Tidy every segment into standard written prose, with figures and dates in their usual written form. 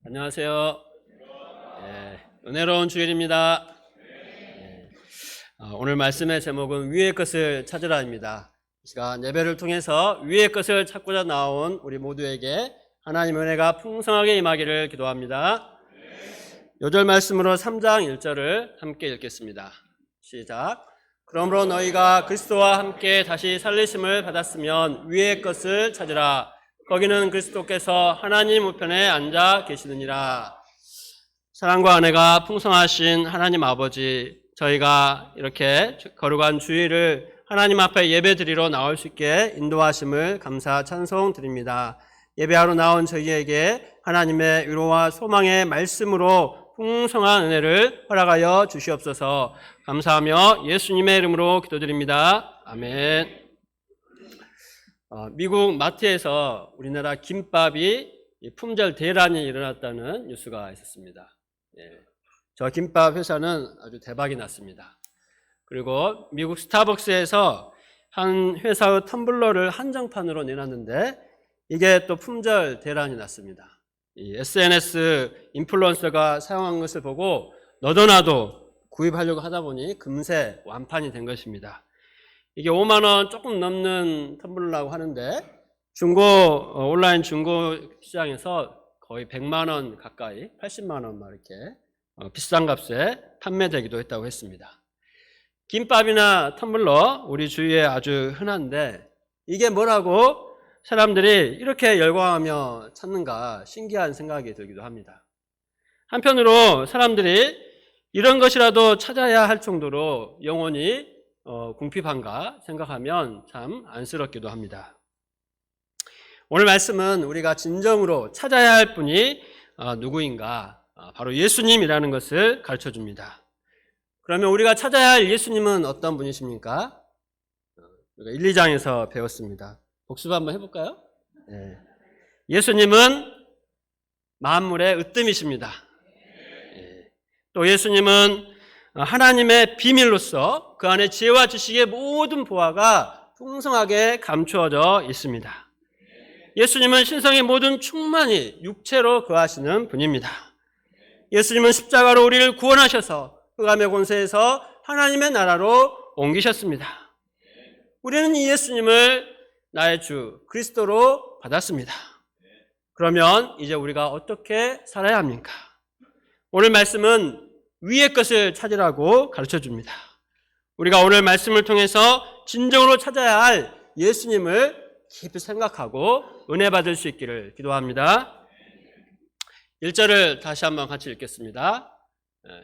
안녕하세요. 은혜로운 주일입니다. 오늘 말씀의 제목은 위의 것을 찾으라입니다. 이 시간 예배를 통해서 위의 것을 찾고자 나온 우리 모두에게 하나님의 은혜가 풍성하게 임하기를 기도합니다. 요절 말씀으로 3장 1절을 함께 읽겠습니다. 시작. 그러므로 너희가 그리스도와 함께 다시 살리심을 받았으면 위의 것을 찾으라. 거기는 그리스도께서 하나님 우편에 앉아 계시느니라. 사랑과 은혜가 풍성하신 하나님 아버지, 저희가 이렇게 거룩한 주일을 하나님 앞에 예배드리러 나올 수 있게 인도하심을 감사 찬송 드립니다. 예배하러 나온 저희에게 하나님의 위로와 소망의 말씀으로 풍성한 은혜를 허락하여 주시옵소서. 감사하며 예수님의 이름으로 기도드립니다. 아멘. 미국 마트에서 우리나라 김밥이 품절 대란이 일어났다는 뉴스가 있었습니다. 저 김밥 회사는 아주 대박이 났습니다. 그리고 미국 스타벅스에서 한 회사의 텀블러를 한정판으로 내놨는데 이게 또 품절 대란이 났습니다. 이 SNS 인플루언서가 사용한 것을 보고 너도 나도 구입하려고 하다 보니 금세 완판이 된 것입니다. 이게 5만 원 조금 넘는 텀블러라고 하는데 온라인 중고 시장에서 거의 100만 원 가까이, 80만 원 막 이렇게 비싼 값에 판매되기도 했다고 했습니다. 김밥이나 텀블러 우리 주위에 아주 흔한데 이게 뭐라고 사람들이 이렇게 열광하며 찾는가 신기한 생각이 들기도 합니다. 한편으로 사람들이 이런 것이라도 찾아야 할 정도로 영혼이 궁핍한가 생각하면 참 안쓰럽기도 합니다. 오늘 말씀은 우리가 진정으로 찾아야 할 분이 누구인가? 바로 예수님이라는 것을 가르쳐 줍니다. 그러면 우리가 찾아야 할 예수님은 어떤 분이십니까? 우리가 1, 2장에서 배웠습니다. 복습 한번 해볼까요? 네. 예수님은 만물의 으뜸이십니다. 네. 또 예수님은 하나님의 비밀로서 그 안에 지혜와 지식의 모든 보화가 풍성하게 감추어져 있습니다. 예수님은 신성의 모든 충만이 육체로 거하시는 분입니다. 예수님은 십자가로 우리를 구원하셔서 흑암의 권세에서 하나님의 나라로 옮기셨습니다. 우리는 이 예수님을 나의 주 그리스도로 받았습니다. 그러면 이제 우리가 어떻게 살아야 합니까? 오늘 말씀은 위의 것을 찾으라고 가르쳐 줍니다. 우리가 오늘 말씀을 통해서 진정으로 찾아야 할 예수님을 깊이 생각하고 은혜 받을 수 있기를 기도합니다. 1절을 다시 한번 같이 읽겠습니다.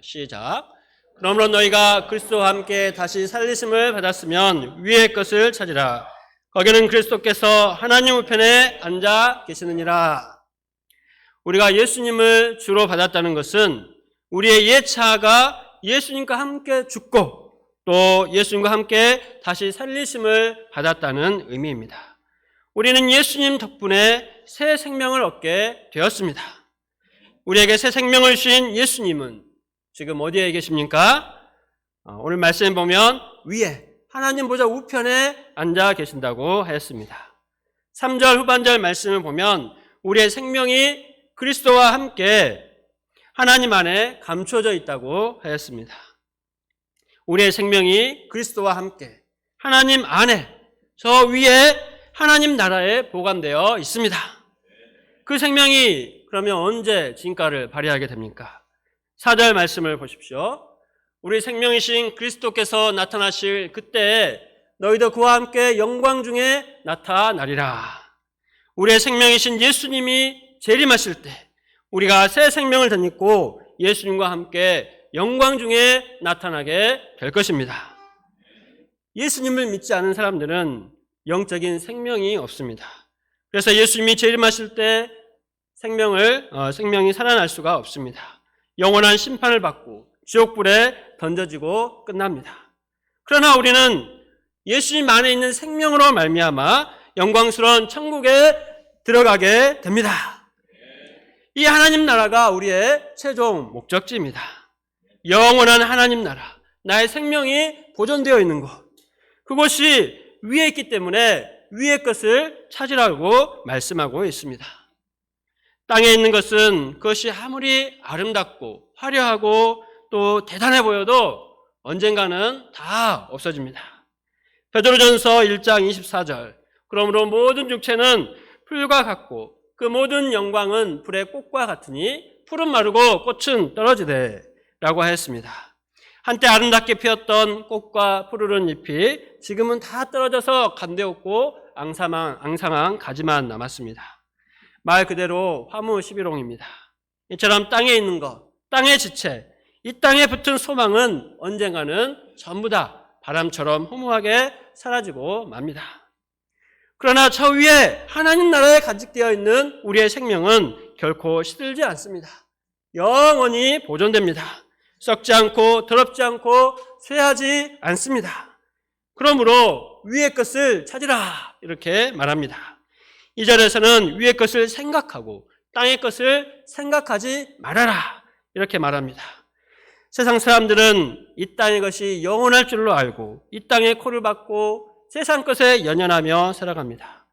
시작. 그러므로 너희가 그리스도와 함께 다시 살리심을 받았으면 위의 것을 찾으라. 거기는 그리스도께서 하나님 우편에 앉아 계시느니라. 우리가 예수님을 주로 받았다는 것은 우리의 옛 자아가 예수님과 함께 죽고 또 예수님과 함께 다시 살리심을 받았다는 의미입니다. 우리는 예수님 덕분에 새 생명을 얻게 되었습니다. 우리에게 새 생명을 주신 예수님은 지금 어디에 계십니까? 오늘 말씀에 보면 위에 하나님 보좌 우편에 앉아 계신다고 하였습니다. 3절 후반절 말씀을 보면 우리의 생명이 그리스도와 함께 하나님 안에 감춰져 있다고 하였습니다. 우리의 생명이 그리스도와 함께 하나님 안에 저 위에 하나님 나라에 보관되어 있습니다. 그 생명이 그러면 언제 진가를 발휘하게 됩니까? 4절 말씀을 보십시오. 우리 생명이신 그리스도께서 나타나실 그때에 너희도 그와 함께 영광 중에 나타나리라. 우리의 생명이신 예수님이 재림하실 때 우리가 새 생명을 덧입고 예수님과 함께 영광 중에 나타나게 될 것입니다. 예수님을 믿지 않은 사람들은 영적인 생명이 없습니다. 그래서 예수님이 재림하실 때 생명이 살아날 수가 없습니다. 영원한 심판을 받고 지옥불에 던져지고 끝납니다. 그러나 우리는 예수님 안에 있는 생명으로 말미암아 영광스러운 천국에 들어가게 됩니다. 이 하나님 나라가 우리의 최종 목적지입니다. 영원한 하나님 나라, 나의 생명이 보존되어 있는 곳, 그곳이 위에 있기 때문에 위의 것을 찾으라고 말씀하고 있습니다. 땅에 있는 것은 그것이 아무리 아름답고 화려하고 또 대단해 보여도 언젠가는 다 없어집니다. 베드로전서 1장 24절. 그러므로 모든 육체는 풀과 같고 그 모든 영광은 불의 꽃과 같으니 풀은 마르고 꽃은 떨어지되 라고 하였습니다. 한때 아름답게 피었던 꽃과 푸르른 잎이 지금은 다 떨어져서 간데없고 앙상한 가지만 남았습니다. 말 그대로 화무 11홍입니다. 이처럼 땅에 있는 것, 땅의 지체, 이 땅에 붙은 소망은 언젠가는 전부 다 바람처럼 허무하게 사라지고 맙니다. 그러나 저 위에 하나님 나라에 간직되어 있는 우리의 생명은 결코 시들지 않습니다. 영원히 보존됩니다. 썩지 않고 더럽지 않고 쇠하지 않습니다. 그러므로 위의 것을 찾으라 이렇게 말합니다. 2절에서는 위의 것을 생각하고 땅의 것을 생각하지 말아라 이렇게 말합니다. 세상 사람들은 이 땅의 것이 영원할 줄로 알고 이 땅의 코를 박고 세상 것에 연연하며 살아갑니다.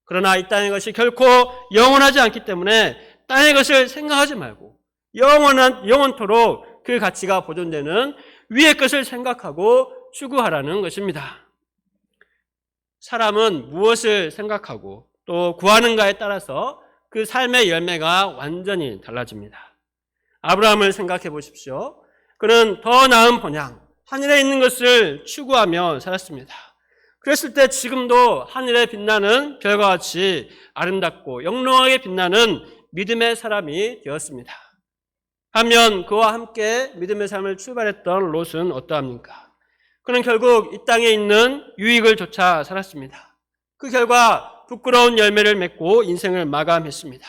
그러나 이 땅의 것이 결코 영원하지 않기 때문에 땅의 것을 생각하지 말고 영원토록 그 가치가 보존되는 위의 것을 생각하고 추구하라는 것입니다. 사람은 무엇을 생각하고 또 구하는가에 따라서 그 삶의 열매가 완전히 달라집니다. 아브라함을 생각해 보십시오. 그는 더 나은 본향, 하늘에 있는 것을 추구하며 살았습니다. 그랬을 때 지금도 하늘에 빛나는 별과 같이 아름답고 영롱하게 빛나는 믿음의 사람이 되었습니다. 반면 그와 함께 믿음의 삶을 출발했던 롯은 어떠합니까? 그는 결국 이 땅에 있는 유익을 쫓아 살았습니다. 그 결과 부끄러운 열매를 맺고 인생을 마감했습니다.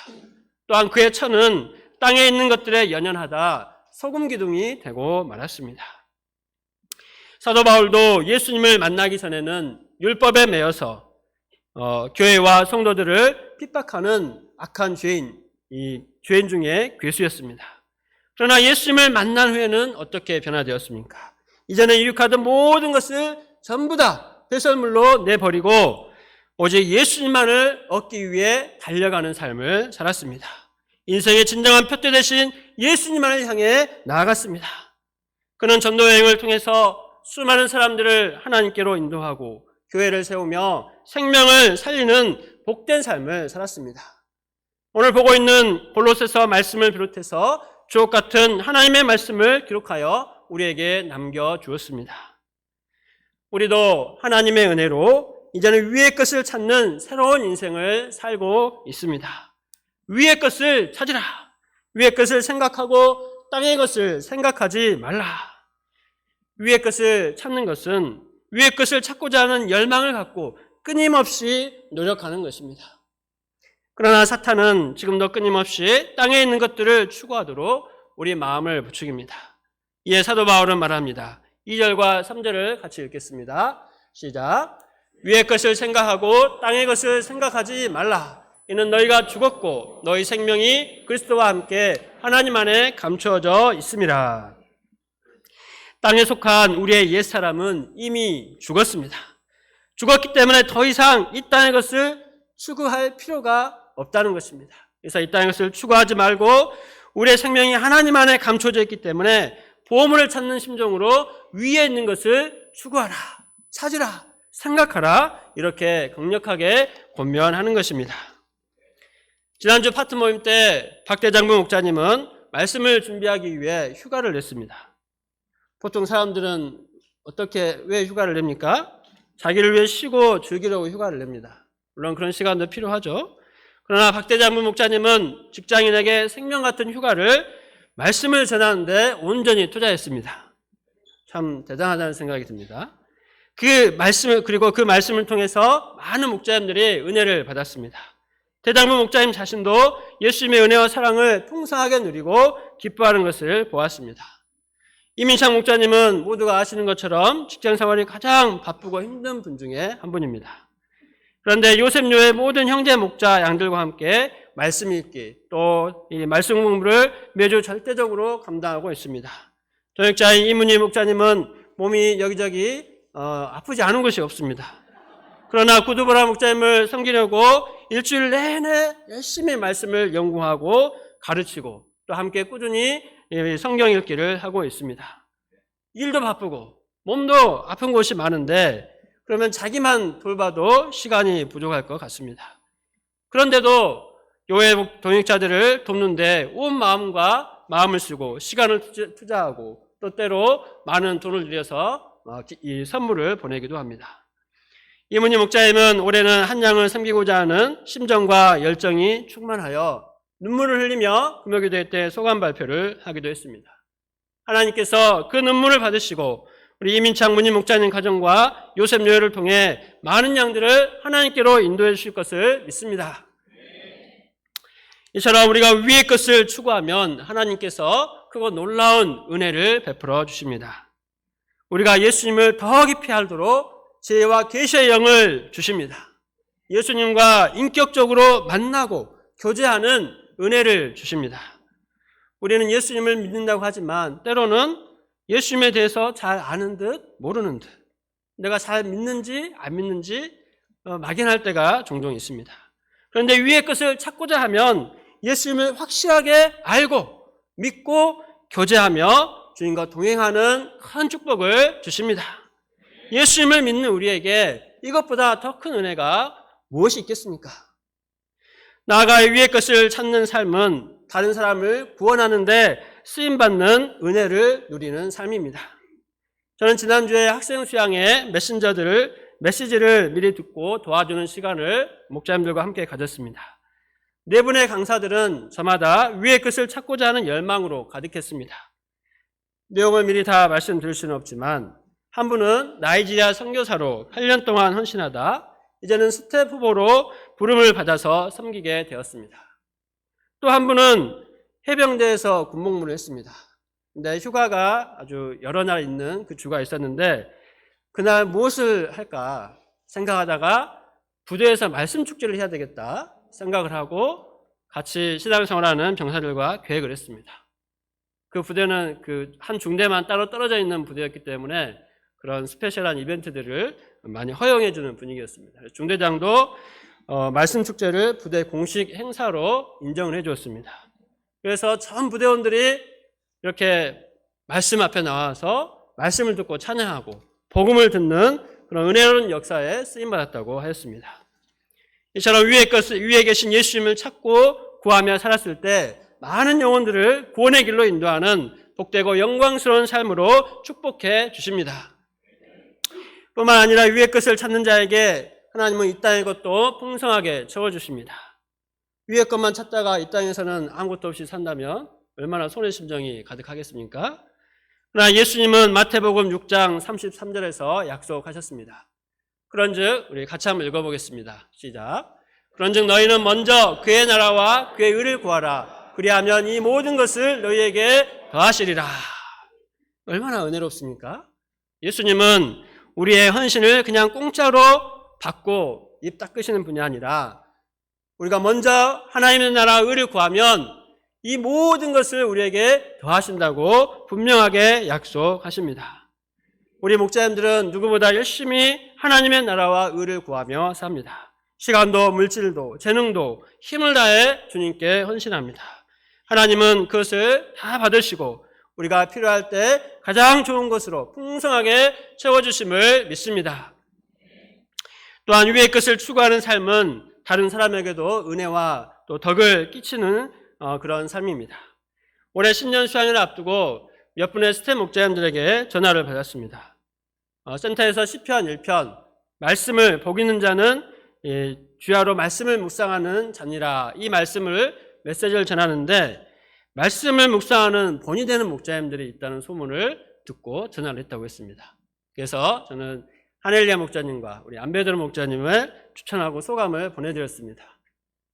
또한 그의 처는 땅에 있는 것들에 연연하다 소금 기둥이 되고 말았습니다. 사도 바울도 예수님을 만나기 전에는 율법에 매여서 교회와 성도들을 핍박하는 악한 죄인, 이 죄인 중에 괴수였습니다. 그러나 예수님을 만난 후에는 어떻게 변화되었습니까? 이전에 이룩하던 모든 것을 전부 다 배설물로 내버리고 오직 예수님만을 얻기 위해 달려가는 삶을 살았습니다. 인생의 진정한 표대 대신 예수님만을 향해 나아갔습니다. 그는 전도 여행을 통해서 수많은 사람들을 하나님께로 인도하고 교회를 세우며 생명을 살리는 복된 삶을 살았습니다. 오늘 보고 있는 골로새서 말씀을 비롯해서 주옥 같은 하나님의 말씀을 기록하여 우리에게 남겨주었습니다. 우리도 하나님의 은혜로 이제는 위의 것을 찾는 새로운 인생을 살고 있습니다. 위의 것을 찾으라. 위의 것을 생각하고 땅의 것을 생각하지 말라. 위의 것을 찾는 것은 위의 것을 찾고자 하는 열망을 갖고 끊임없이 노력하는 것입니다. 그러나 사탄은 지금도 끊임없이 땅에 있는 것들을 추구하도록 우리 마음을 부추깁니다. 이에 사도 바울은 말합니다. 2절과 3절을 같이 읽겠습니다. 시작. 위의 것을 생각하고 땅의 것을 생각하지 말라. 이는 너희가 죽었고 너희 생명이 그리스도와 함께 하나님 안에 감추어져 있음이라. 땅에 속한 우리의 옛사람은 이미 죽었습니다. 죽었기 때문에 더 이상 이 땅의 것을 추구할 필요가 없다는 것입니다. 그래서 이 땅의 것을 추구하지 말고 우리의 생명이 하나님 안에 감춰져 있기 때문에 보물을 찾는 심정으로 위에 있는 것을 추구하라, 찾으라, 생각하라 이렇게 강력하게 권면하는 것입니다. 지난주 파트 모임 때 박대장부 목사님은 말씀을 준비하기 위해 휴가를 냈습니다. 보통 사람들은 왜 휴가를 냅니까? 자기를 위해 쉬고 즐기려고 휴가를 냅니다. 물론 그런 시간도 필요하죠. 그러나 박대장부 목사님은 직장인에게 생명 같은 휴가를 말씀을 전하는데 온전히 투자했습니다. 참 대단하다는 생각이 듭니다. 그리고 그 말씀을 통해서 많은 목자님들이 은혜를 받았습니다. 대장부 목자님 자신도 예수님의 은혜와 사랑을 풍성하게 누리고 기뻐하는 것을 보았습니다. 이민창 목자님은 모두가 아시는 것처럼 직장생활이 가장 바쁘고 힘든 분 중에 한 분입니다. 그런데 요셉교회 모든 형제 목자 양들과 함께 말씀 읽기 또 이 말씀 공부를 매주 절대적으로 감당하고 있습니다. 동역자인 이문희 목자님은 몸이 여기저기 아프지 않은 곳이 없습니다. 그러나 구두보라 목자님을 섬기려고 일주일 내내 열심히 말씀을 연구하고 가르치고 또 함께 꾸준히 성경 읽기를 하고 있습니다. 일도 바쁘고 몸도 아픈 곳이 많은데 그러면 자기만 돌봐도 시간이 부족할 것 같습니다. 그런데도 교회 동역자들을 돕는데 온 마음을 쓰고 시간을 투자하고 또 때로 많은 돈을 들여서 이 선물을 보내기도 합니다. 이문희 목자님은 올해는 한 양을 섬기고자 하는 심정과 열정이 충만하여 눈물을 흘리며 금요기도회 때 소감 발표를 하기도 했습니다. 하나님께서 그 눈물을 받으시고 우리 이민창 문희 목자님 가정과 요셉 요요를 통해 많은 양들을 하나님께로 인도해 주실 것을 믿습니다. 이처럼 우리가 위의 것을 추구하면 하나님께서 크고 놀라운 은혜를 베풀어 주십니다. 우리가 예수님을 더 깊이 알도록 지혜와 계시의 영을 주십니다. 예수님과 인격적으로 만나고 교제하는 은혜를 주십니다. 우리는 예수님을 믿는다고 하지만 때로는 예수님에 대해서 잘 아는 듯 모르는 듯 내가 잘 믿는지 안 믿는지 막연할 때가 종종 있습니다. 그런데 위의 것을 찾고자 하면 예수님을 확실하게 알고 믿고 교제하며 주님과 동행하는 큰 축복을 주십니다. 예수님을 믿는 우리에게 이것보다 더 큰 은혜가 무엇이 있겠습니까? 나아가 위의 것을 찾는 삶은 다른 사람을 구원하는 데 쓰임받는 은혜를 누리는 삶입니다. 저는 지난주에 학생 수양의 메시지를 미리 듣고 도와주는 시간을 목자님들과 함께 가졌습니다. 네 분의 강사들은 저마다 위의 것을 찾고자 하는 열망으로 가득했습니다. 내용을 미리 다 말씀드릴 수는 없지만 한 분은 나이지리아 선교사로 8년 동안 헌신하다 이제는 스텝 후보로 부름을 받아서 섬기게 되었습니다. 또 한 분은 해병대에서 군복무를 했습니다. 근데 휴가가 아주 여러 날 있는 그 주가 있었는데 그날 무엇을 할까 생각하다가 부대에서 말씀 축제를 해야 되겠다 생각을 하고 같이 신앙생활하는 병사들과 계획을 했습니다. 그 부대는 그 한 중대만 따로 떨어져 있는 부대였기 때문에 그런 스페셜한 이벤트들을 많이 허용해 주는 분위기였습니다. 중대장도 말씀 축제를 부대 공식 행사로 인정을 해 주었습니다. 그래서 전 부대원들이 이렇게 말씀 앞에 나와서 말씀을 듣고 찬양하고 복음을 듣는 그런 은혜로운 역사에 쓰임받았다고 하였습니다. 이처럼 위에 계신 예수님을 찾고 구하며 살았을 때 많은 영혼들을 구원의 길로 인도하는 복되고 영광스러운 삶으로 축복해 주십니다. 뿐만 아니라 위의 것을 찾는 자에게 하나님은 이 땅의 것도 풍성하게 채워주십니다. 위의 것만 찾다가 이 땅에서는 아무것도 없이 산다면 얼마나 손해 심정이 가득하겠습니까? 그러나 예수님은 마태복음 6장 33절에서 약속하셨습니다. 그런즉 우리 같이 한번 읽어보겠습니다. 시작. 그런즉 너희는 먼저 그의 나라와 그의 의를 구하라. 그리하면 이 모든 것을 너희에게 더하시리라. 얼마나 은혜롭습니까? 예수님은 우리의 헌신을 그냥 공짜로 받고 입 닦으시는 분이 아니라 우리가 먼저 하나님의 나라 의를 구하면 이 모든 것을 우리에게 더하신다고 분명하게 약속하십니다. 우리 목자님들은 누구보다 열심히 하나님의 나라와 의를 구하며 삽니다. 시간도 물질도 재능도 힘을 다해 주님께 헌신합니다. 하나님은 그것을 다 받으시고 우리가 필요할 때 가장 좋은 것으로 풍성하게 채워주심을 믿습니다. 또한 위의 것을 추구하는 삶은 다른 사람에게도 은혜와 또 덕을 끼치는 그런 삶입니다. 올해 신년 수양을 앞두고 몇 분의 스텝 목자님들에게 전화를 받았습니다. 센터에서 시편 1편 말씀을 복 있는 자는 주야로 말씀을 묵상하는 자니라 이 메시지를 전하는데 말씀을 묵상하는 본이 되는 목자님들이 있다는 소문을 듣고 전화를 했다고 했습니다. 그래서 저는 하넬리아 목자님과 우리 안베드로 목자님을 추천하고 소감을 보내드렸습니다.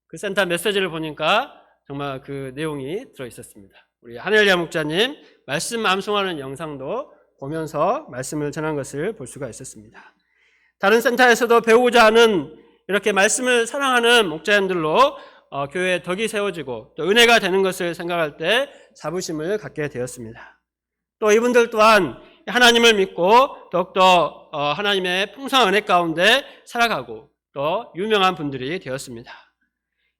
그 센터 메시지를 보니까 정말 그 내용이 들어있었습니다. 우리 하넬리아 목자님 말씀 암송하는 영상도 보면서 말씀을 전한 것을 볼 수가 있었습니다. 다른 센터에서도 배우고자 하는 이렇게 말씀을 사랑하는 목자님들로 교회에 덕이 세워지고 또 은혜가 되는 것을 생각할 때 자부심을 갖게 되었습니다. 또 이분들 또한 하나님을 믿고 더욱더 하나님의 풍성한 은혜 가운데 살아가고 또 유명한 분들이 되었습니다.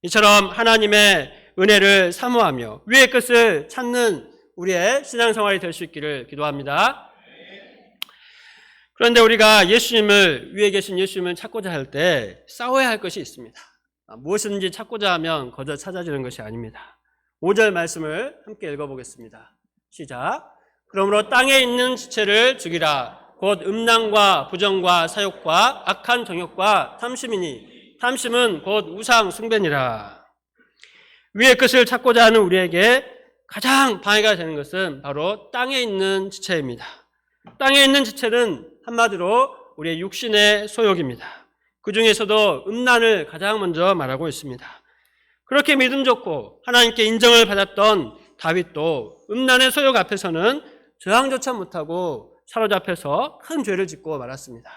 이처럼 하나님의 은혜를 사모하며 위의 것을 찾는 우리의 신앙생활이 될 수 있기를 기도합니다. 그런데 우리가 위에 계신 예수님을 찾고자 할 때 싸워야 할 것이 있습니다. 무엇이든지 찾고자 하면 거저 찾아지는 것이 아닙니다. 5절 말씀을 함께 읽어보겠습니다. 시작. 그러므로 땅에 있는 지체를 죽이라. 곧 음란과 부정과 사욕과 악한 정욕과 탐심이니 탐심은 곧 우상 숭배니라. 위의 것을 찾고자 하는 우리에게 가장 방해가 되는 것은 바로 땅에 있는 지체입니다. 땅에 있는 지체는 한마디로 우리의 육신의 소욕입니다. 그 중에서도 음란을 가장 먼저 말하고 있습니다. 그렇게 믿음 좋고 하나님께 인정을 받았던 다윗도 음란의 소욕 앞에서는 저항조차 못하고 사로잡혀서 큰 죄를 짓고 말았습니다.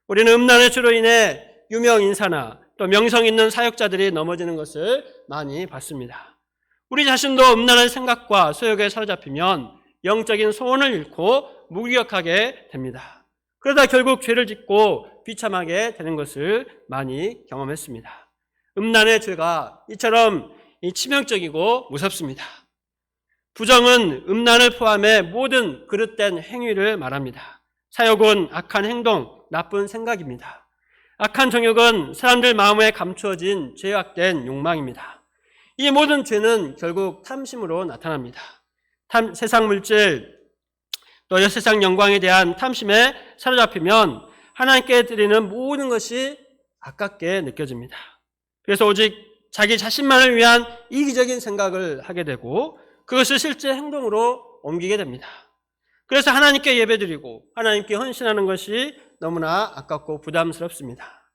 우리는 음란의 죄로 인해 유명 인사나 또 명성 있는 사역자들이 넘어지는 것을 많이 봤습니다. 우리 자신도 음란한 생각과 소욕에 사로잡히면 영적인 소원을 잃고 무기력하게 됩니다. 그러다 결국 죄를 짓고 비참하게 되는 것을 많이 경험했습니다. 음란의 죄가 이처럼 치명적이고 무섭습니다. 부정은 음란을 포함해 모든 그릇된 행위를 말합니다. 사욕은 악한 행동, 나쁜 생각입니다. 악한 정욕은 사람들 마음에 감추어진 죄악된 욕망입니다. 이 모든 죄는 결국 탐심으로 나타납니다. 세상 물질, 또 세상 영광에 대한 탐심에 사로잡히면 하나님께 드리는 모든 것이 아깝게 느껴집니다. 그래서 오직 자기 자신만을 위한 이기적인 생각을 하게 되고 그것을 실제 행동으로 옮기게 됩니다. 그래서 하나님께 예배드리고 하나님께 헌신하는 것이 너무나 아깝고 부담스럽습니다.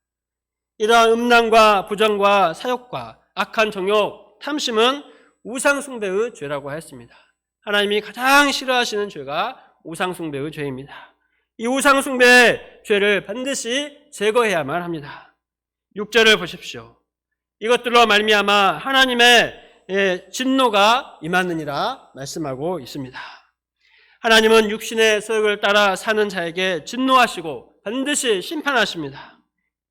이러한 음란과 부정과 사욕과 악한 정욕, 탐심은 우상숭배의 죄라고 했습니다. 하나님이 가장 싫어하시는 죄가 우상숭배의 죄입니다. 이 우상숭배의 죄를 반드시 제거해야만 합니다. 6절을 보십시오. 이것들로 말미암아 하나님의 진노가 임하느니라 말씀하고 있습니다. 하나님은 육신의 소욕을 따라 사는 자에게 진노하시고 반드시 심판하십니다.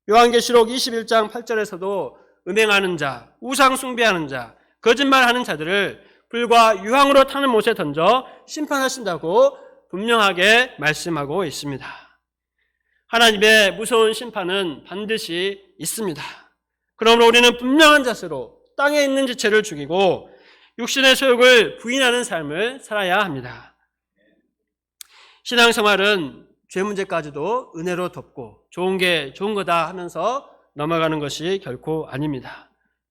요한계시록 21장 8절에서도 음행하는 자, 우상 숭배하는 자, 거짓말하는 자들을 불과 유황으로 타는 못에 던져 심판하신다고 분명하게 말씀하고 있습니다. 하나님의 무서운 심판은 반드시 있습니다. 그러므로 우리는 분명한 자세로 땅에 있는 지체를 죽이고 육신의 소욕을 부인하는 삶을 살아야 합니다. 신앙생활은 죄 문제까지도 은혜로 덮고 좋은 게 좋은 거다 하면서 넘어가는 것이 결코 아닙니다.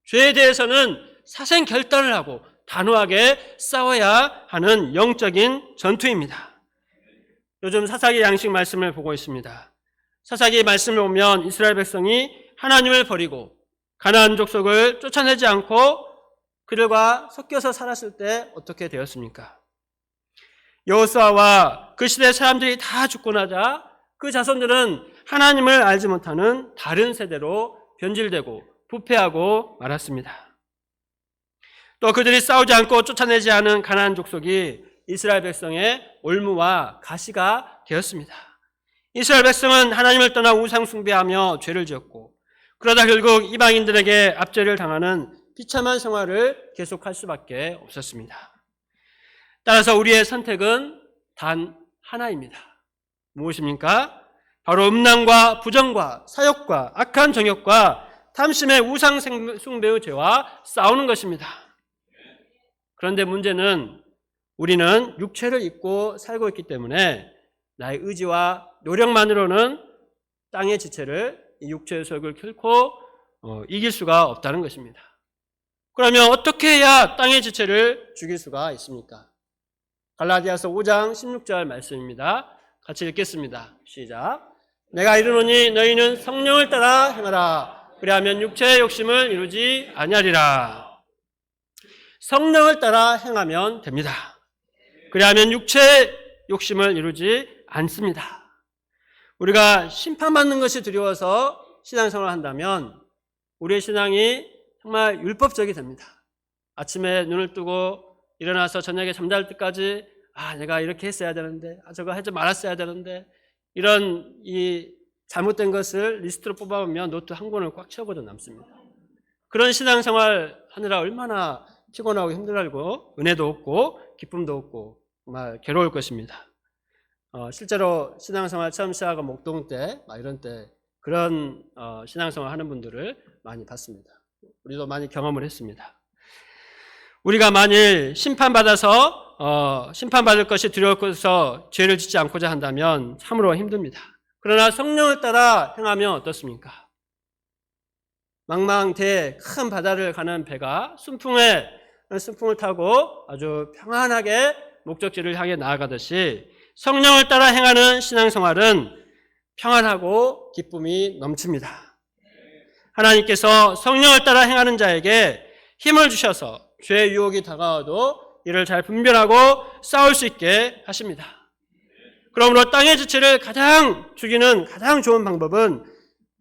죄에 대해서는 사생 결단을 하고 단호하게 싸워야 하는 영적인 전투입니다. 요즘 사사기 양식 말씀을 보고 있습니다. 사사기 말씀을 보면 이스라엘 백성이 하나님을 버리고 가나안 족속을 쫓아내지 않고 그들과 섞여서 살았을 때 어떻게 되었습니까? 여호수아와 그 시대 사람들이 다 죽고 나자 그 자손들은 하나님을 알지 못하는 다른 세대로 변질되고 부패하고 말았습니다. 또 그들이 싸우지 않고 쫓아내지 않은 가나안 족속이 이스라엘 백성의 올무와 가시가 되었습니다. 이스라엘 백성은 하나님을 떠나 우상 숭배하며 죄를 지었고 그러다 결국 이방인들에게 압제를 당하는 비참한 생활을 계속할 수밖에 없었습니다. 따라서 우리의 선택은 단 하나입니다. 무엇입니까? 바로 음란과 부정과 사욕과 악한 정욕과 탐심의 우상 숭배의 죄와 싸우는 것입니다. 그런데 문제는 우리는 육체를 입고 살고 있기 때문에 나의 의지와 노력만으로는 땅의 지체를 이 육체의 소욕을 결코 이길 수가 없다는 것입니다. 그러면 어떻게 해야 땅의 지체를 죽일 수가 있습니까? 갈라디아서 5장 16절 말씀입니다. 같이 읽겠습니다. 시작. 내가 이르노니 너희는 성령을 따라 행하라. 그리하면 육체의 욕심을 이루지 아니하리라. 성령을 따라 행하면 됩니다. 그리하면 육체의 욕심을 이루지 않습니다. 우리가 심판받는 것이 두려워서 신앙생활을 한다면 우리의 신앙이 정말 율법적이 됩니다. 아침에 눈을 뜨고 일어나서 저녁에 잠잘 때까지 내가 이렇게 했어야 되는데, 저거 하지 말았어야 되는데, 이런 이 잘못된 것을 리스트로 뽑아보면 노트 한 권을 꽉 채우고도 남습니다. 그런 신앙생활 하느라 얼마나 피곤하고 힘들고 은혜도 없고 기쁨도 없고 정말 괴로울 것입니다. 실제로 신앙생활 처음 시작하고 목동 때 이런 때 그런 신앙생활 하는 분들을 많이 봤습니다. 우리도 많이 경험을 했습니다. 우리가 만일 심판받을 것이 두려워서 죄를 짓지 않고자 한다면 참으로 힘듭니다. 그러나 성령을 따라 행하면 어떻습니까? 망망대해 큰 바다를 가는 배가 순풍을 타고 아주 평안하게 목적지를 향해 나아가듯이 성령을 따라 행하는 신앙생활은 평안하고 기쁨이 넘칩니다. 하나님께서 성령을 따라 행하는 자에게 힘을 주셔서 죄의 유혹이 다가와도 이를 잘 분별하고 싸울 수 있게 하십니다. 그러므로 땅의 지체를 가장 죽이는 가장 좋은 방법은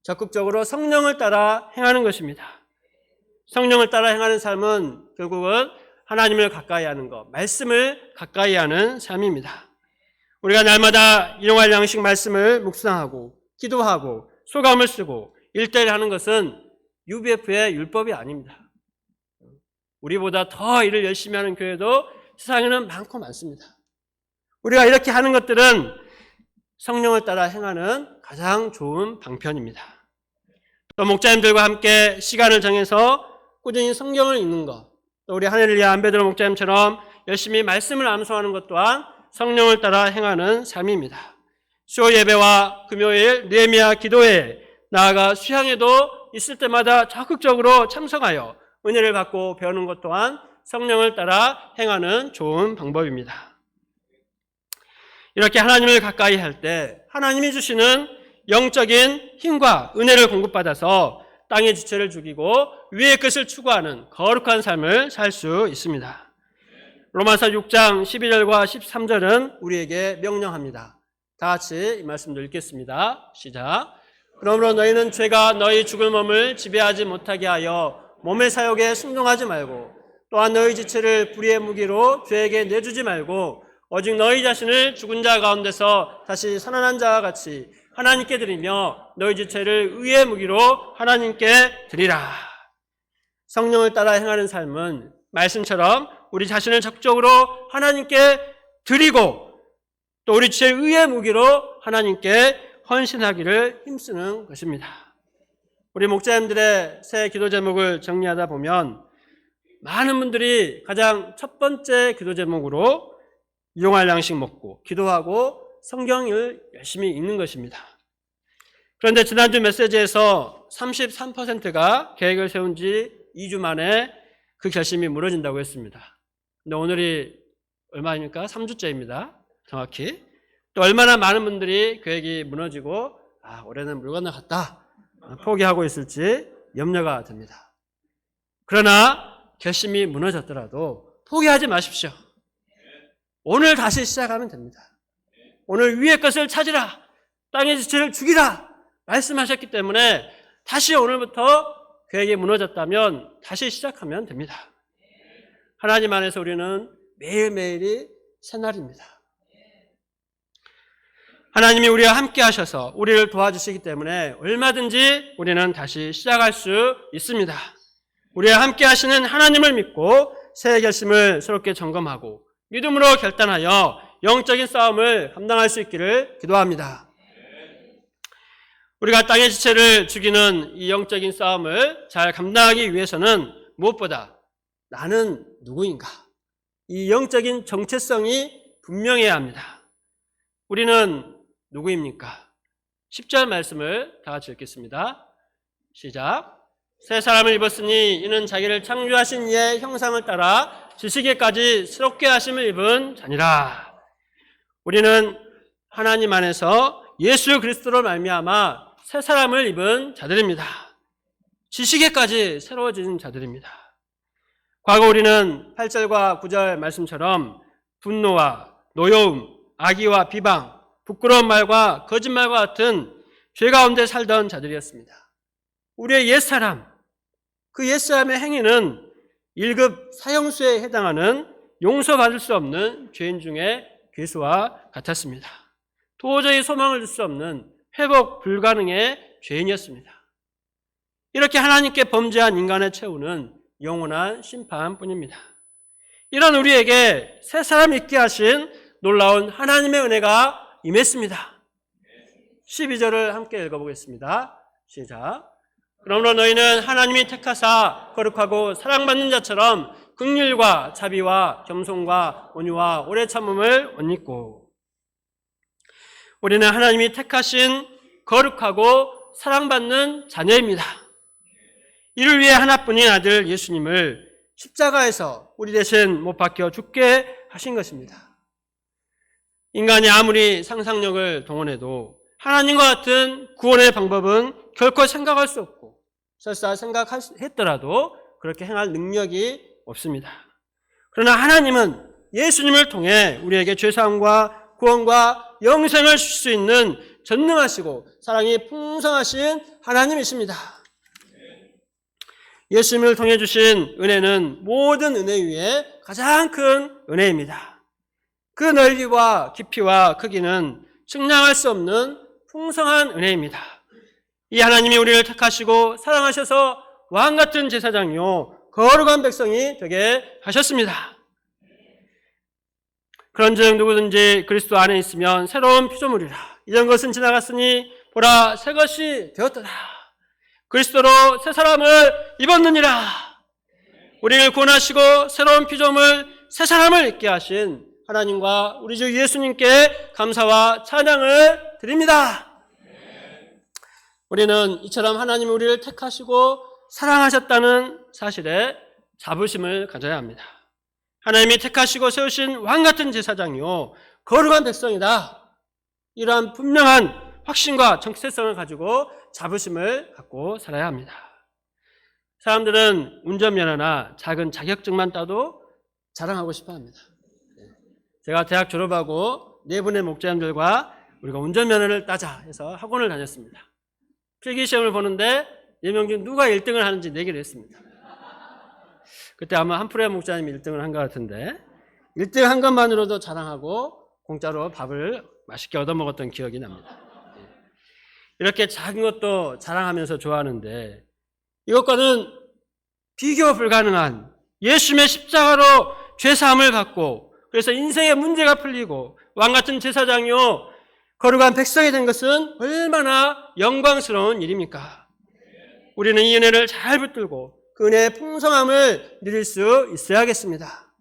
적극적으로 성령을 따라 행하는 것입니다. 성령을 따라 행하는 삶은 결국은 하나님을 가까이 하는 것, 말씀을 가까이 하는 삶입니다. 우리가 날마다 일용할 양식 말씀을 묵상하고 기도하고 소감을 쓰고 일대일 하는 것은 UBF의 율법이 아닙니다. 우리보다 더 일을 열심히 하는 교회도 세상에는 많고 많습니다. 우리가 이렇게 하는 것들은 성령을 따라 행하는 가장 좋은 방편입니다. 또 목자님들과 함께 시간을 정해서 꾸준히 성경을 읽는 것, 또 우리 하늘리아 안베드로 목자님처럼 열심히 말씀을 암송하는 것 또한 성령을 따라 행하는 삶입니다. 수요 예배와 금요일 느헤미야 기도회, 나아가 수양에도 있을 때마다 적극적으로 참석하여 은혜를 받고 배우는 것 또한 성령을 따라 행하는 좋은 방법입니다. 이렇게 하나님을 가까이 할 때 하나님이 주시는 영적인 힘과 은혜를 공급받아서 땅의 지체를 죽이고 위의 것을 추구하는 거룩한 삶을 살 수 있습니다. 로마서 6장 12절과 13절은 우리에게 명령합니다. 다 같이 이 말씀도 읽겠습니다. 시작. 그러므로 너희는 죄가 너희 죽을 몸을 지배하지 못하게 하여 몸의 사욕에 순종하지 말고 또한 너희 지체를 불의의 무기로 죄에게 내주지 말고 오직 너희 자신을 죽은 자 가운데서 다시 살아난 자와 같이 하나님께 드리며 너희 지체를 의의 무기로 하나님께 드리라. 성령을 따라 행하는 삶은 말씀처럼 우리 자신을 적극적으로 하나님께 드리고 또 우리 지체를 의의 무기로 하나님께 헌신하기를 힘쓰는 것입니다. 우리 목자님들의 새 기도 제목을 정리하다 보면 많은 분들이 가장 첫 번째 기도 제목으로 일용할 양식 먹고 기도하고 성경을 열심히 읽는 것입니다. 그런데 지난주 메시지에서 33%가 계획을 세운 지 2주 만에 그 결심이 무너진다고 했습니다. 근데 오늘이 얼마입니까? 3주째입니다. 정확히. 또 얼마나 많은 분들이 계획이 무너지고 올해는 물 건너갔다 포기하고 있을지 염려가 됩니다. 그러나 결심이 무너졌더라도 포기하지 마십시오. 오늘 다시 시작하면 됩니다. 오늘 위의 것을 찾으라. 땅의 지체를 죽이라. 말씀하셨기 때문에 다시 오늘부터 계획이 무너졌다면 다시 시작하면 됩니다. 하나님 안에서 우리는 매일매일이 새날입니다. 하나님이 우리와 함께 하셔서 우리를 도와주시기 때문에 얼마든지 우리는 다시 시작할 수 있습니다. 우리와 함께 하시는 하나님을 믿고 새 결심을 새롭게 점검하고 믿음으로 결단하여 영적인 싸움을 감당할 수 있기를 기도합니다. 우리가 땅의 지체를 죽이는 이 영적인 싸움을 잘 감당하기 위해서는 무엇보다 나는 누구인가? 이 영적인 정체성이 분명해야 합니다. 우리는 누구입니까? 10절 말씀을 다 같이 읽겠습니다. 시작. 새 사람을 입었으니 이는 자기를 창조하신 이의 형상을 따라 지식에까지 새롭게 하심을 입은 자니라. 우리는 하나님 안에서 예수 그리스도로 말미암아 새 사람을 입은 자들입니다. 지식에까지 새로워진 자들입니다. 과거 우리는 8절과 9절 말씀처럼 분노와 노여움, 악의와 비방, 부끄러운 말과 거짓말과 같은 죄 가운데 살던 자들이었습니다. 우리의 옛사람, 그 옛사람의 행위는 1급 사형수에 해당하는 용서받을 수 없는 죄인 중에 괴수와 같았습니다. 도저히 소망을 둘 수 없는 회복 불가능의 죄인이었습니다. 이렇게 하나님께 범죄한 인간의 최후는 영원한 심판뿐입니다. 이런 우리에게 새 사람 있게 하신 놀라운 하나님의 은혜가 임했습니다. 12절을 함께 읽어보겠습니다. 시작. 그러므로 너희는 하나님이 택하사 거룩하고 사랑받는 자처럼 긍휼과 자비와 겸손과 온유와 오래 참음을 옷 입고. 우리는 하나님이 택하신 거룩하고 사랑받는 자녀입니다. 이를 위해 하나뿐인 아들 예수님을 십자가에서 우리 대신 못 박혀 죽게 하신 것입니다. 인간이 아무리 상상력을 동원해도 하나님과 같은 구원의 방법은 결코 생각할 수 없고, 설사 생각했더라도 그렇게 행할 능력이 없습니다. 그러나 하나님은 예수님을 통해 우리에게 죄사함과 구원과 영생을 줄 수 있는 전능하시고 사랑이 풍성하신 하나님이십니다. 예수님을 통해 주신 은혜는 모든 은혜 위에 가장 큰 은혜입니다. 그 넓이와 깊이와 크기는 측량할 수 없는 풍성한 은혜입니다. 이 하나님이 우리를 택하시고 사랑하셔서 왕같은 제사장이요 거룩한 백성이 되게 하셨습니다. 그런즉 누구든지 그리스도 안에 있으면 새로운 피조물이라. 이전 것은 지나갔으니 보라 새 것이 되었더라. 그리스도로 새 사람을 입었느니라. 우리를 구원하시고 새로운 피조물 새 사람을 입게 하신 하나님과 우리 주 예수님께 감사와 찬양을 드립니다. 우리는 이처럼 하나님이 우리를 택하시고 사랑하셨다는 사실에 자부심을 가져야 합니다. 하나님이 택하시고 세우신 왕같은 제사장이요 거룩한 백성이다. 이러한 분명한 확신과 정체성을 가지고 자부심을 갖고 살아야 합니다. 사람들은 운전면허나 작은 자격증만 따도 자랑하고 싶어 합니다. 제가 대학 졸업하고 네 분의 목자님들과 우리가 운전면허를 따자 해서 학원을 다녔습니다. 필기시험을 보는데 4명 중 누가 1등을 하는지 내기를 했습니다. 그때 아마 한프로의 목자님이 1등을 한 것 같은데 1등 한 것만으로도 자랑하고 공짜로 밥을 맛있게 얻어먹었던 기억이 납니다. 이렇게 작은 것도 자랑하면서 좋아하는데 이것과는 비교 불가능한 예수님의 십자가로 죄사함을 받고 그래서 인생의 문제가 풀리고 왕같은 제사장이요 거룩한 백성이 된 것은 얼마나 영광스러운 일입니까? 우리는 이 은혜를 잘 붙들고 그 은혜의 풍성함을 누릴 수 있어야겠습니다.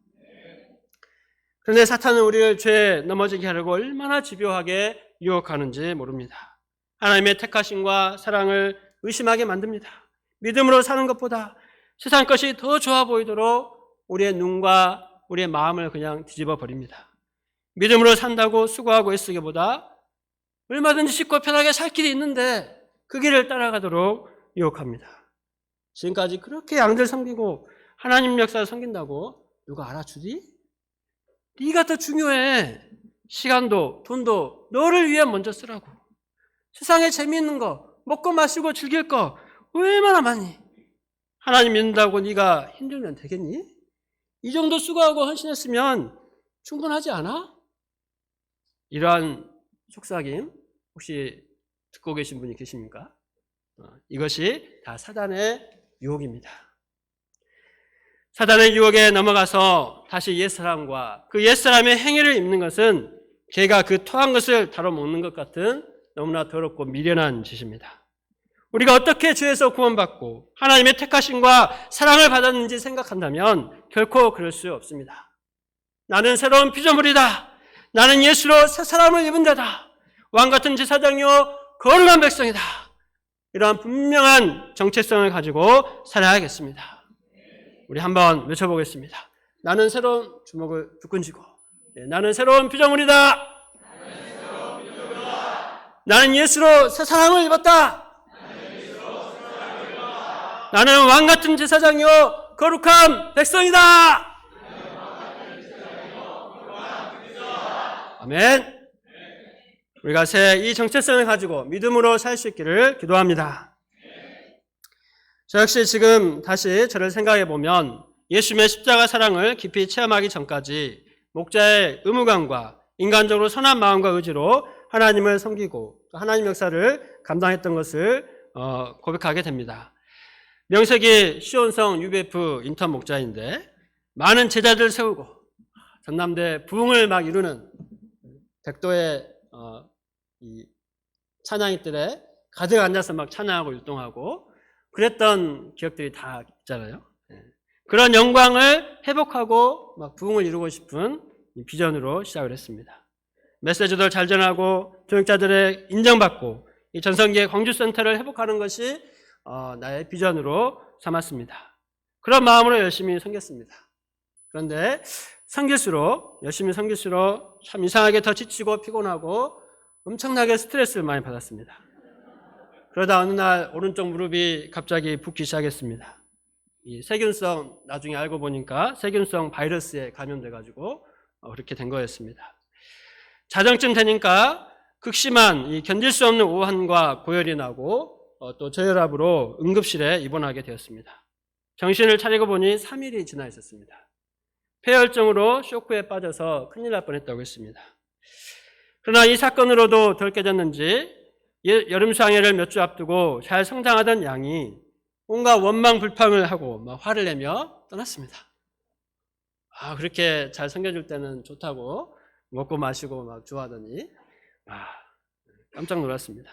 그런데 사탄은 우리를 죄에 넘어지게 하려고 얼마나 집요하게 유혹하는지 모릅니다. 하나님의 택하심과 사랑을 의심하게 만듭니다. 믿음으로 사는 것보다 세상 것이 더 좋아 보이도록 우리의 눈과 우리의 마음을 그냥 뒤집어 버립니다. 믿음으로 산다고 수고하고 애쓰기보다 얼마든지 쉽고 편하게 살 길이 있는데 그 길을 따라가도록 유혹합니다. 지금까지 그렇게 양들 섬기고 하나님 역사를 섬긴다고 누가 알아주니? 네가 더 중요해. 시간도 돈도 너를 위해 먼저 쓰라고. 세상에 재미있는 거 먹고 마시고 즐길 거 얼마나 많이. 하나님 믿는다고 네가 힘들면 되겠니? 이 정도 수고하고 헌신했으면 충분하지 않아? 이러한 속삭임 혹시 듣고 계신 분이 계십니까? 이것이 다 사단의 유혹입니다. 사단의 유혹에 넘어가서 다시 옛사람과 그 옛사람의 행위를 입는 것은 개가 그 토한 것을 다뤄 먹는 것 같은 너무나 더럽고 미련한 짓입니다. 우리가 어떻게 죄에서 구원받고 하나님의 택하심과 사랑을 받았는지 생각한다면 결코 그럴 수 없습니다. 나는 새로운 피조물이다. 나는 예수로 새 사람을 입은 자다. 왕같은 제사장이요 거룩한 백성이다. 이러한 분명한 정체성을 가지고 살아야겠습니다. 우리 한번 외쳐보겠습니다. 나는 새로운 주먹을 불끈 쥐고 나는 새로운 피조물이다. 나는 예수로 새 사랑을 입었다. 나는 왕같은 제사장이요 거룩한 백성이다. 아멘. 우리가 새 이 정체성을 가지고 믿음으로 살 수 있기를 기도합니다. 저 역시 지금 다시 저를 생각해 보면 예수님의 십자가 사랑을 깊이 체험하기 전까지 목자의 의무감과 인간적으로 선한 마음과 의지로 하나님을 섬기고 하나님 역사를 감당했던 것을 고백하게 됩니다. 명색이 시온성 UBF 인턴 목자인데 많은 제자들을 세우고 전남대 부흥을 막 이루는 백도의 이 찬양이들에 가득 앉아서 막 찬양하고 율동하고 그랬던 기억들이 다 있잖아요. 그런 영광을 회복하고 막 부흥을 이루고 싶은 비전으로 시작을 했습니다. 메시지도 잘 전하고 교육자들의 인정받고 이 전성기의 광주센터를 회복하는 것이 나의 비전으로 삼았습니다. 그런 마음으로 열심히 섬겼습니다. 그런데 열심히 섬길수록 참 이상하게 더 지치고 피곤하고 엄청나게 스트레스를 많이 받았습니다. 그러다 어느 날 오른쪽 무릎이 갑자기 붓기 시작했습니다. 이 세균성, 나중에 알고 보니까 세균성 바이러스에 감염돼가지고 그렇게 된 거였습니다. 자정쯤 되니까 극심한 이 견딜 수 없는 오한과 고열이 나고 또 저혈압으로 응급실에 입원하게 되었습니다. 정신을 차리고 보니 3일이 지나 있었습니다. 폐혈증으로 쇼크에 빠져서 큰일 날 뻔했다고 했습니다. 그러나 이 사건으로도 덜 깨졌는지 여름 수학여를 몇 주 앞두고 잘 성장하던 양이 온갖 원망 불평을 하고 막 화를 내며 떠났습니다. 그렇게 잘 섬겨줄 때는 좋다고 먹고 마시고 막 좋아하더니 깜짝 놀랐습니다.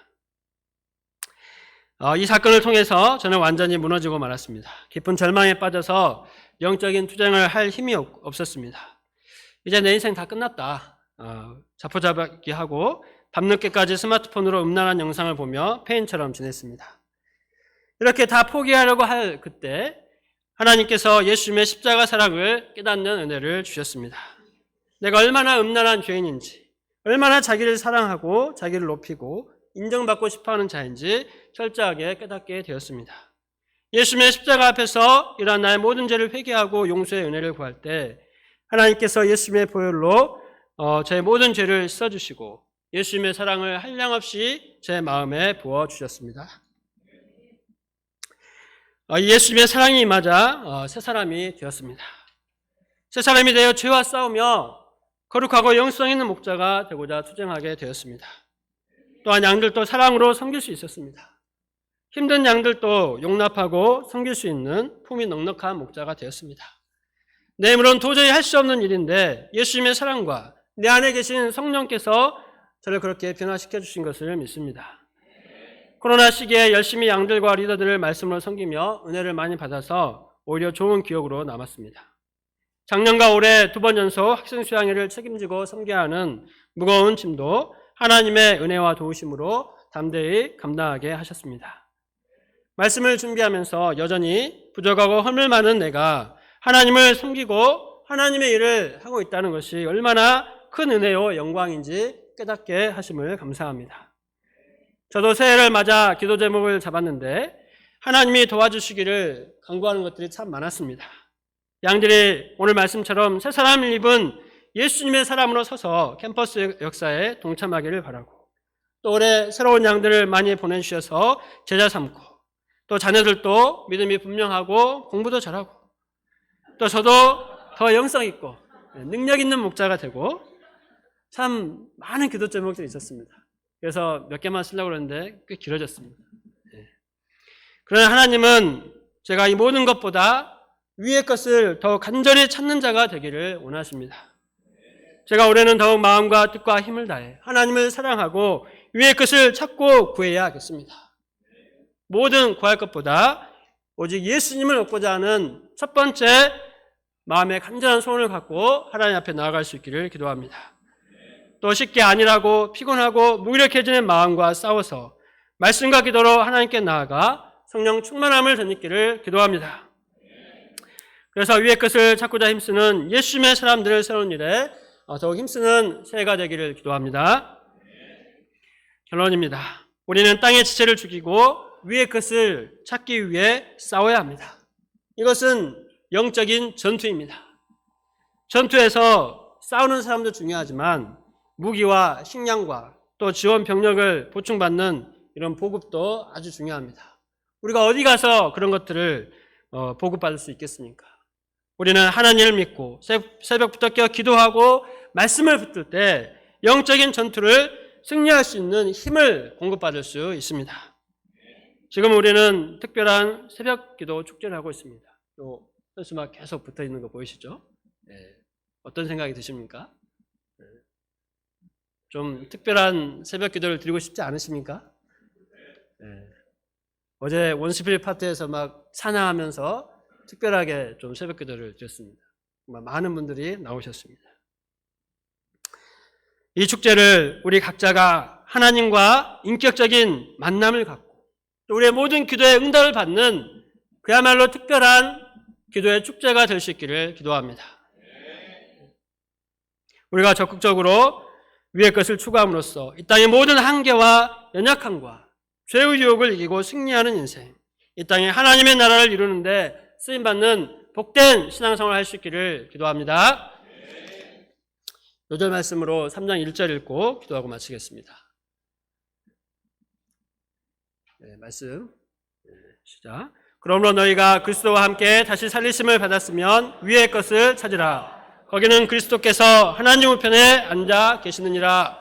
이 사건을 통해서 저는 완전히 무너지고 말았습니다. 깊은 절망에 빠져서 영적인 투쟁을 할 힘이 없었습니다. 이제 내 인생 다 끝났다. 자포자기하기 하고 밤늦게까지 스마트폰으로 음란한 영상을 보며 폐인처럼 지냈습니다. 이렇게 다 포기하려고 할 그때 하나님께서 예수님의 십자가 사랑을 깨닫는 은혜를 주셨습니다. 내가 얼마나 음란한 죄인인지, 얼마나 자기를 사랑하고 자기를 높이고 인정받고 싶어하는 자인지 철저하게 깨닫게 되었습니다. 예수님의 십자가 앞에서 이러한 나의 모든 죄를 회개하고 용서의 은혜를 구할 때 하나님께서 예수님의 보혈로 제 모든 죄를 씻어주시고 예수님의 사랑을 한량없이 제 마음에 부어주셨습니다. 예수님의 사랑이 임하자 새 사람이 되었습니다. 새 사람이 되어 죄와 싸우며 거룩하고 영성 있는 목자가 되고자 투쟁하게 되었습니다. 또한 양들도 사랑으로 섬길 수 있었습니다. 힘든 양들도 용납하고 섬길 수 있는 품이 넉넉한 목자가 되었습니다. 내 힘으로는 도저히 할 수 없는 일인데 예수님의 사랑과 내 안에 계신 성령께서 저를 그렇게 변화시켜 주신 것을 믿습니다. 코로나 시기에 열심히 양들과 리더들을 말씀으로 섬기며 은혜를 많이 받아서 오히려 좋은 기억으로 남았습니다. 작년과 올해 2번 연속 학생 수양회를 책임지고 섬겨야 하는 무거운 짐도 하나님의 은혜와 도우심으로 담대히 감당하게 하셨습니다. 말씀을 준비하면서 여전히 부족하고 허물 많은 내가 하나님을 섬기고 하나님의 일을 하고 있다는 것이 얼마나 큰 은혜요 영광인지 깨닫게 하심을 감사합니다. 저도 새해를 맞아 기도 제목을 잡았는데 하나님이 도와주시기를 간구하는 것들이 참 많았습니다. 양들이 오늘 말씀처럼 새 사람을 입은 예수님의 사람으로 서서 캠퍼스 역사에 동참하기를 바라고 또 올해 새로운 양들을 많이 보내주셔서 제자 삼고 또 자녀들도 믿음이 분명하고 공부도 잘하고 또 저도 더 영성 있고 능력 있는 목자가 되고 참 많은 기도 제목들이 있었습니다. 그래서 몇 개만 쓰려고 그랬는데 꽤 길어졌습니다. 그러나 하나님은 제가 이 모든 것보다 위의 것을 더 간절히 찾는 자가 되기를 원하십니다. 제가 올해는 더욱 마음과 뜻과 힘을 다해 하나님을 사랑하고 위의 것을 찾고 구해야 하겠습니다. 모든 구할 것보다 오직 예수님을 얻고자 하는 첫 번째 마음의 간절한 소원을 갖고 하나님 앞에 나아갈 수 있기를 기도합니다. 또 쉽게 아니라고 피곤하고 무기력해지는 마음과 싸워서 말씀과 기도로 하나님께 나아가 성령 충만함을 전입기를 기도합니다. 그래서 위의 것을 찾고자 힘쓰는 예수님의 사람들을 세우는 일에 더욱 힘쓰는 새해가 되기를 기도합니다. 결론입니다. 우리는 땅의 지체를 죽이고 위의 것을 찾기 위해 싸워야 합니다. 이것은 영적인 전투입니다. 전투에서 싸우는 사람도 중요하지만 무기와 식량과 또 지원 병력을 보충받는 이런 보급도 아주 중요합니다. 우리가 어디 가서 그런 것들을 보급받을 수 있겠습니까? 우리는 하나님을 믿고 새벽부터 깨어 기도하고 말씀을 붙들 때 영적인 전투를 승리할 수 있는 힘을 공급받을 수 있습니다. 지금 우리는 특별한 새벽 기도 축제를 하고 있습니다. 또 현수막 계속 붙어 있는 거 보이시죠? 어떤 생각이 드십니까? 좀 특별한 새벽 기도를 드리고 싶지 않으십니까? 어제 원시필 파트에서 막 찬양하면서 특별하게 좀 새벽 기도를 드렸습니다. 많은 분들이 나오셨습니다. 이 축제를 우리 각자가 하나님과 인격적인 만남을 갖고 또 우리의 모든 기도에 응답을 받는 그야말로 특별한 기도의 축제가 될 수 있기를 기도합니다. 우리가 적극적으로 위의 것을 추구함으로써 이 땅의 모든 한계와 연약함과 죄의 유혹을 이기고 승리하는 인생, 이 땅에 하나님의 나라를 이루는데 쓰임받는 복된 신앙생활을 할 수 있기를 기도합니다. 요절 말씀으로 3장 1절 읽고 기도하고 마치겠습니다. 말씀 시작. 그러므로 너희가 그리스도와 함께 다시 살리심을 받았으면 위의 것을 찾으라. 거기는 그리스도께서 하나님 우편에 앉아 계시느니라.